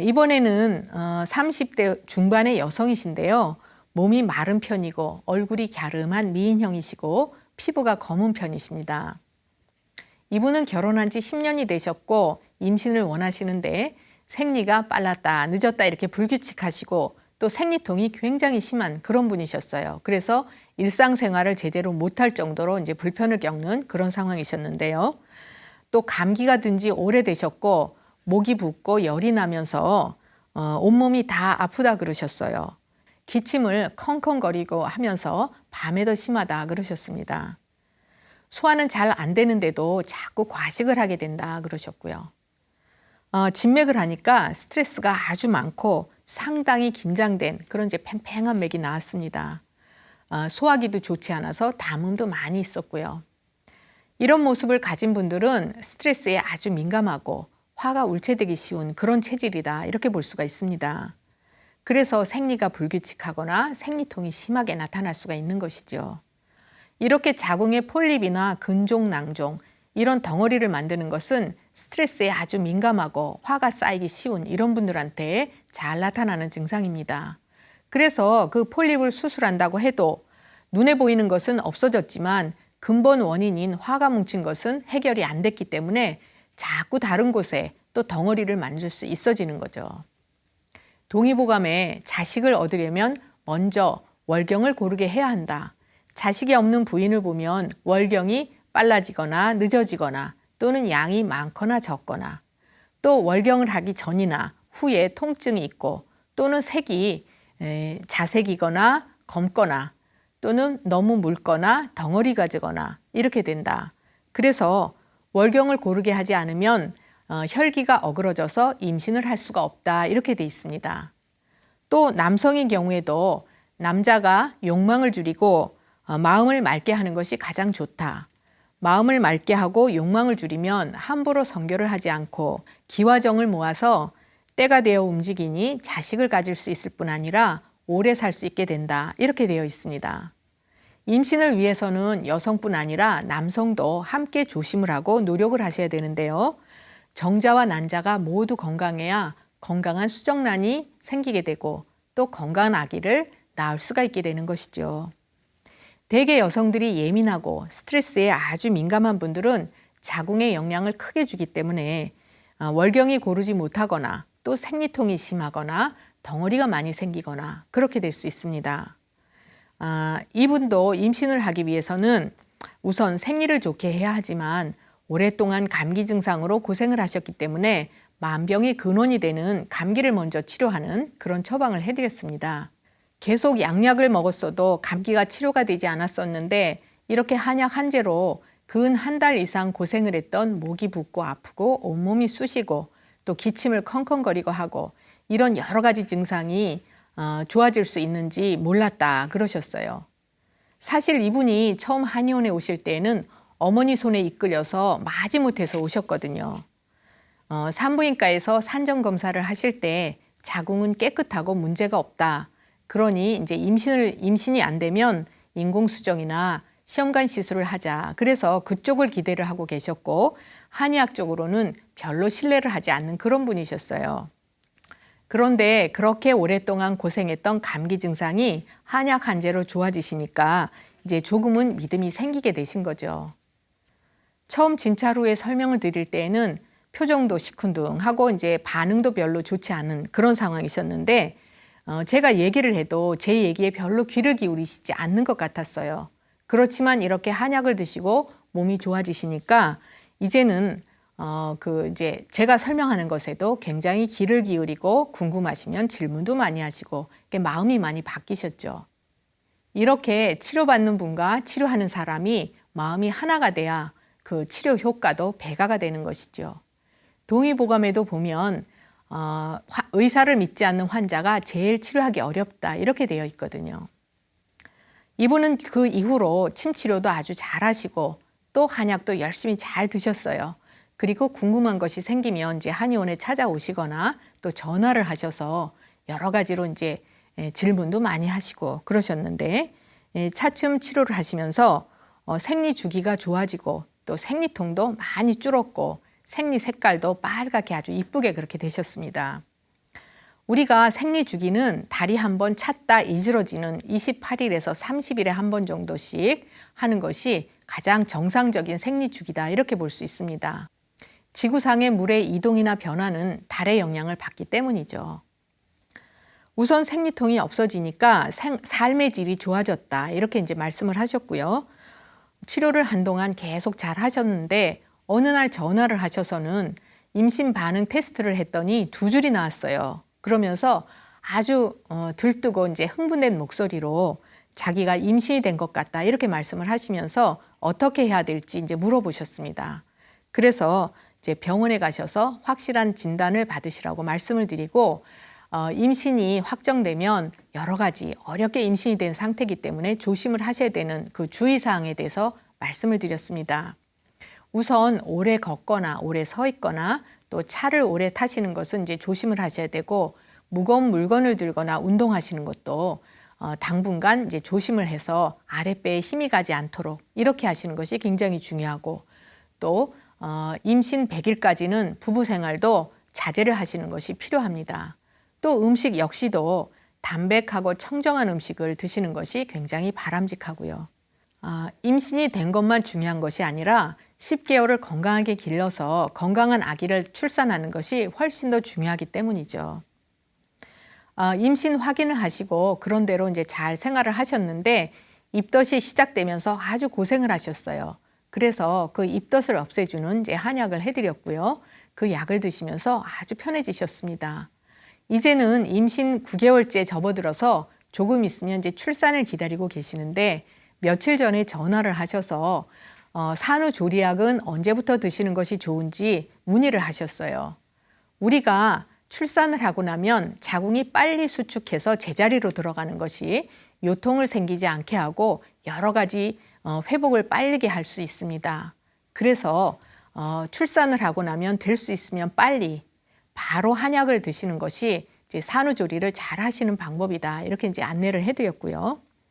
이번에는 30대 중반의 여성이신데요. 몸이 마른 편이고 얼굴이 갸름한 미인형이시고 피부가 검은 편이십니다. 이분은 결혼한 지 10년이 되셨고 임신을 원하시는데 생리가 빨랐다, 늦었다 이렇게 불규칙하시고 또 생리통이 굉장히 심한 그런 분이셨어요. 그래서 일상생활을 제대로 못할 정도로 이제 불편을 겪는 그런 상황이셨는데요. 또 감기가 든 지 오래되셨고 목이 붓고 열이 나면서 온몸이 다 아프다 그러셨어요. 기침을 컹컹거리고 하면서 밤에도 심하다 그러셨습니다. 소화는 잘 안 되는데도 자꾸 과식을 하게 된다 그러셨고요. 진맥을 하니까 스트레스가 아주 많고 상당히 긴장된 그런 이제 팽팽한 맥이 나왔습니다. 소화기도 좋지 않아서 담음도 많이 있었고요. 이런 모습을 가진 분들은 스트레스에 아주 민감하고 화가 울체되기 쉬운 그런 체질이다 이렇게 볼 수가 있습니다. 그래서 생리가 불규칙하거나 생리통이 심하게 나타날 수가 있는 것이죠. 이렇게 자궁의 폴립이나 근종, 낭종 이런 덩어리를 만드는 것은 스트레스에 아주 민감하고 화가 쌓이기 쉬운 이런 분들한테 잘 나타나는 증상입니다. 그래서 그 폴립을 수술한다고 해도 눈에 보이는 것은 없어졌지만 근본 원인인 화가 뭉친 것은 해결이 안 됐기 때문에 자꾸 다른 곳에 또 덩어리를 만들 수 있어지는 거죠. 동의보감에 자식을 얻으려면 먼저 월경을 고르게 해야 한다. 자식이 없는 부인을 보면 월경이 빨라지거나 늦어지거나 또는 양이 많거나 적거나 또 월경을 하기 전이나 후에 통증이 있고 또는 색이 자색이거나 검거나 또는 너무 묽거나 덩어리가 지거나 이렇게 된다. 그래서 월경을 고르게 하지 않으면 혈기가 어그러져서 임신을 할 수가 없다 이렇게 돼 있습니다. 또 남성의 경우에도 남자가 욕망을 줄이고 마음을 맑게 하는 것이 가장 좋다. 마음을 맑게 하고 욕망을 줄이면 함부로 성교를 하지 않고 기와정을 모아서 때가 되어 움직이니 자식을 가질 수 있을 뿐 아니라 오래 살 수 있게 된다 이렇게 되어 있습니다. 임신을 위해서는 여성뿐 아니라 남성도 함께 조심을 하고 노력을 하셔야 되는데요. 정자와 난자가 모두 건강해야 건강한 수정란이 생기게 되고 또 건강한 아기를 낳을 수가 있게 되는 것이죠. 대개 여성들이 예민하고 스트레스에 아주 민감한 분들은 자궁에 영향을 크게 주기 때문에 월경이 고르지 못하거나 또 생리통이 심하거나 덩어리가 많이 생기거나 그렇게 될 수 있습니다. 이분도 임신을 하기 위해서는 우선 생리를 좋게 해야 하지만 오랫동안 감기 증상으로 고생을 하셨기 때문에 만병의 근원이 되는 감기를 먼저 치료하는 그런 처방을 해드렸습니다. 계속 양약을 먹었어도 감기가 치료가 되지 않았었는데 이렇게 한약 한제로 근 한 달 이상 고생을 했던 목이 붓고 아프고 온몸이 쑤시고 또 기침을 컹컹거리고 하고 이런 여러 가지 증상이 좋아질 수 있는지 몰랐다 그러셨어요. 사실 이분이 처음 한의원에 오실 때에는 어머니 손에 이끌려서 마지못해서 오셨거든요. 산부인과에서 산정 검사를 하실 때 자궁은 깨끗하고 문제가 없다. 그러니 이제 임신이 안 되면 인공수정이나 시험관 시술을 하자. 그래서 그쪽을 기대를 하고 계셨고 한의학 쪽으로는 별로 신뢰를 하지 않는 그런 분이셨어요. 그런데 그렇게 오랫동안 고생했던 감기 증상이 한약 한제로 좋아지시니까 이제 조금은 믿음이 생기게 되신 거죠. 처음 진찰 후에 설명을 드릴 때에는 표정도 시큰둥하고 이제 반응도 별로 좋지 않은 그런 상황이셨는데 제가 얘기를 해도 제 얘기에 별로 귀를 기울이시지 않는 것 같았어요. 그렇지만 이렇게 한약을 드시고 몸이 좋아지시니까 이제는 이제 제가 설명하는 것에도 굉장히 귀를 기울이고 궁금하시면 질문도 많이 하시고 마음이 많이 바뀌셨죠. 이렇게 치료받는 분과 치료하는 사람이 마음이 하나가 돼야 그 치료 효과도 배가가 되는 것이죠. 동의보감에도 보면 의사를 믿지 않는 환자가 제일 치료하기 어렵다 이렇게 되어 있거든요. 이분은 그 이후로 침치료도 아주 잘 하시고 또 한약도 열심히 잘 드셨어요. 그리고 궁금한 것이 생기면 이제 한의원에 찾아오시거나 또 전화를 하셔서 여러 가지로 이제 질문도 많이 하시고 그러셨는데 차츰 치료를 하시면서 생리 주기가 좋아지고 또 생리통도 많이 줄었고 생리 색깔도 빨갛게 아주 이쁘게 그렇게 되셨습니다. 우리가 생리주기는 달이 한 번 찼다 이지러지는 28일에서 30일에 한 번 정도씩 하는 것이 가장 정상적인 생리주기다 이렇게 볼 수 있습니다. 지구상의 물의 이동이나 변화는 달의 영향을 받기 때문이죠. 우선 생리통이 없어지니까 삶의 질이 좋아졌다 이렇게 이제 말씀을 하셨고요. 치료를 한동안 계속 잘 하셨는데 어느 날 전화를 하셔서는 임신 반응 테스트를 했더니 2줄이 나왔어요. 그러면서 아주 들뜨고 이제 흥분된 목소리로 자기가 임신이 된 것 같다 이렇게 말씀을 하시면서 어떻게 해야 될지 이제 물어보셨습니다. 그래서 이제 병원에 가셔서 확실한 진단을 받으시라고 말씀을 드리고 임신이 확정되면 여러 가지 어렵게 임신이 된 상태이기 때문에 조심을 하셔야 되는 그 주의사항에 대해서 말씀을 드렸습니다. 우선 오래 걷거나 오래 서 있거나 또 차를 오래 타시는 것은 이제 조심을 하셔야 되고 무거운 물건을 들거나 운동하시는 것도 당분간 이제 조심을 해서 아랫배에 힘이 가지 않도록 이렇게 하시는 것이 굉장히 중요하고 또 임신 100일까지는 부부 생활도 자제를 하시는 것이 필요합니다. 또 음식 역시도 담백하고 청정한 음식을 드시는 것이 굉장히 바람직하고요. 임신이 된 것만 중요한 것이 아니라 10개월을 건강하게 길러서 건강한 아기를 출산하는 것이 훨씬 더 중요하기 때문이죠. 임신 확인을 하시고 그런대로 이제 잘 생활을 하셨는데 입덧이 시작되면서 아주 고생을 하셨어요. 그래서 그 입덧을 없애주는 이제 한약을 해드렸고요. 그 약을 드시면서 아주 편해지셨습니다. 이제는 임신 9개월째 접어들어서 조금 있으면 이제 출산을 기다리고 계시는데 며칠 전에 전화를 하셔서 산후조리약은 언제부터 드시는 것이 좋은지 문의를 하셨어요. 우리가 출산을 하고 나면 자궁이 빨리 수축해서 제자리로 들어가는 것이 요통을 생기지 않게 하고 여러 가지 회복을 빠르게 할 수 있습니다. 그래서 출산을 하고 나면 될 수 있으면 빨리 바로 한약을 드시는 것이 이제 산후조리를 잘 하시는 방법이다 이렇게 이제 안내를 해드렸고요.